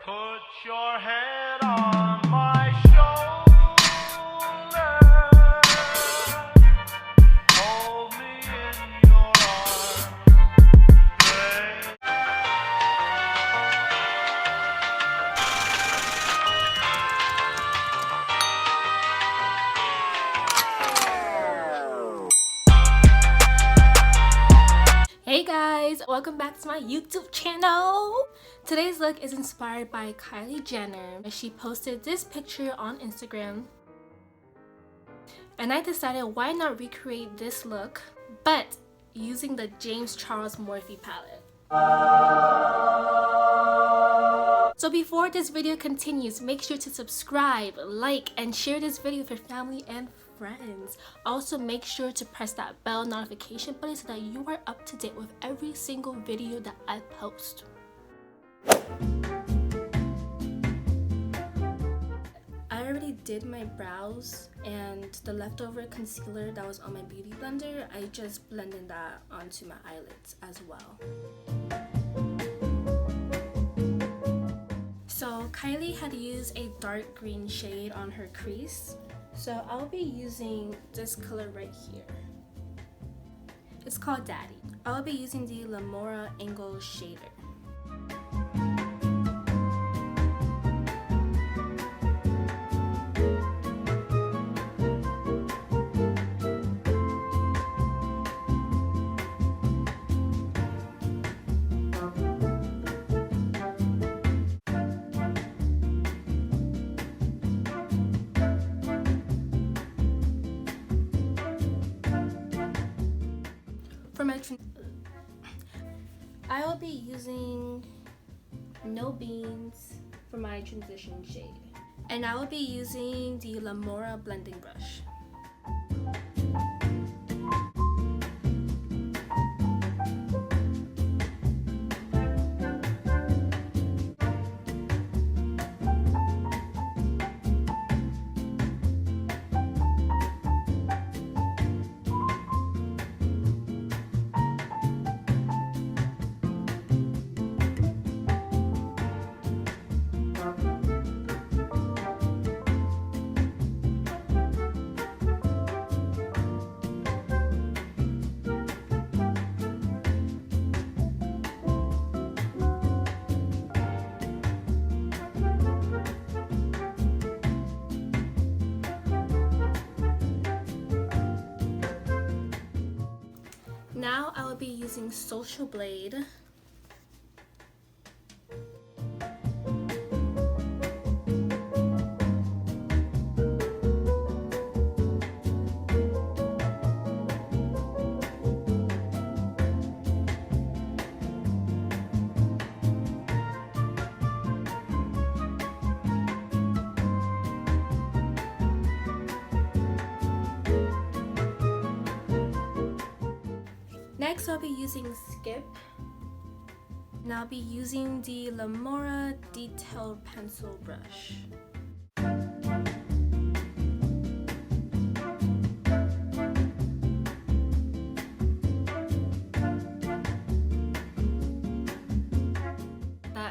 Put your head on my shoulder. Hold me in your arms, babe. Hey guys, welcome back to my YouTube channel. Today's look is inspired by Kylie Jenner. She posted this picture on Instagram and I decided why not recreate this look but using the James Charles Morphe palette. So before this video continues, make sure to subscribe, like, and share this video with your family and friends. Also make sure to press that bell notification button so that you are up to date with every single video that I post. I already did my brows and the leftover concealer that was on my beauty blender, I just blended that onto my eyelids as well. So Kylie had used a dark green shade on her crease. So I'll be using this color right here. It's called Daddy. I'll be using the Lamora Angle Shader. For my I will be using No Beans for my transition shade. And I will be using the Lamora blending brush. Now I will be using Social Blade. Next, I'll be using Skip, and I'll be using the Lamora Detailed Pencil Brush.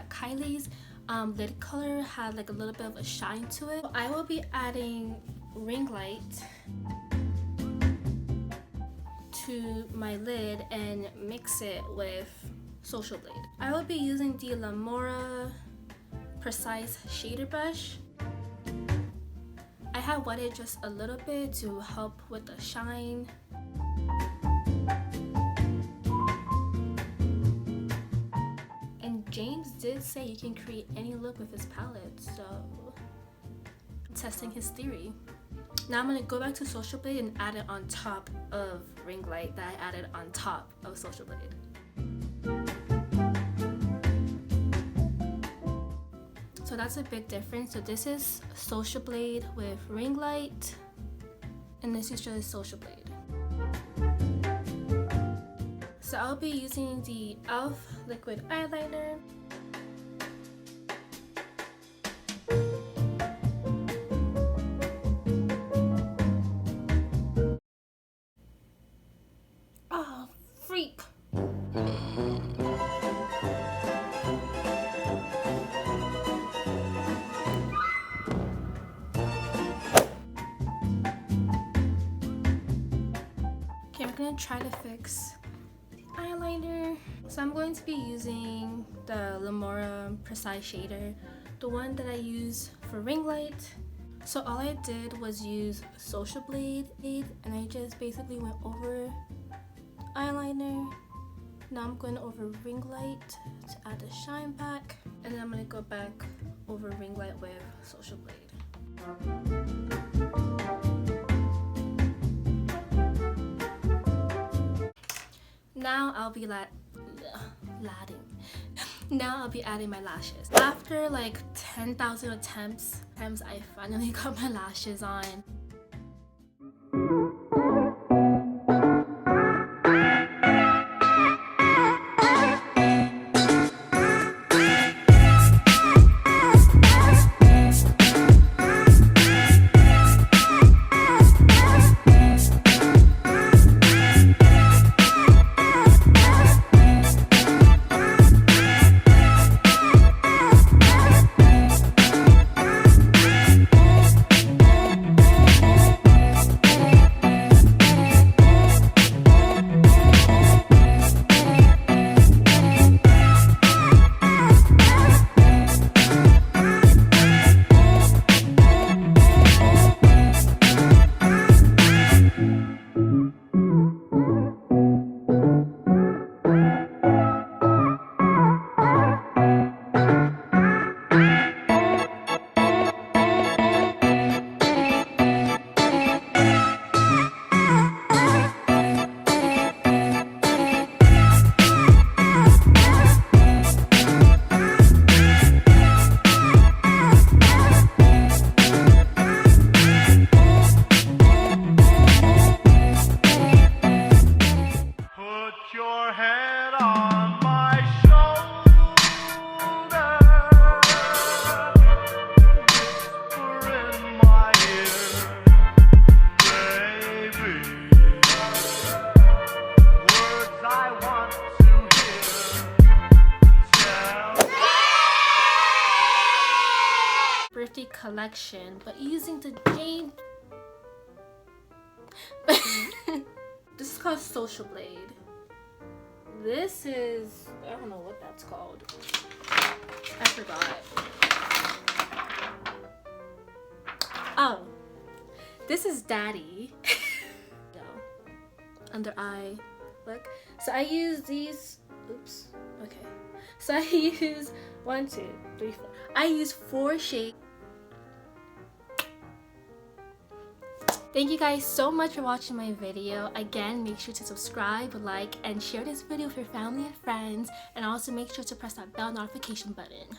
Kylie's lid color had like a little bit of a shine to it. I will be adding ring light to my lid and mix it with Social Blade. I will be using the Lamora Precise Shader Brush. I have wetted just a little bit to help with the shine. And James did say you can create any look with his palette, so I'm testing his theory. Now I'm going to go back to Social Blade and add it on top of ring light that I added on top of Social Blade. So that's a big difference. So this is Social Blade with ring light and this is just Social Blade. So I'll be using the e.l.f. liquid eyeliner. Freak. gonna try to fix the eyeliner. So I'm going to be using the Lamora Precise Shader, the one that I use for ring light. So all I did was use Social Blade and I just basically went over eyeliner. Now I'm going over ring light to add the shine back, and then I'm going to go back over ring light with Social Blade. Now I'll be Now I'll be adding my lashes. After like 10,000 attempts, I finally got my lashes on. Put your head on my shoulder, whisper in my ear, baby, words I want to hear. Tell Birthday collection, but using the Jane. This is called Social Blade. This is, I don't know what that's called. I forgot. Oh, this is Daddy. No, under eye. Look. So I use these. Oops. Okay. So I use 1, 2, 3, 4. I use 4 shades. Thank you guys so much for watching my video. Again, make sure to subscribe, like, and share this video with your family and friends. And also make sure to press that bell notification button.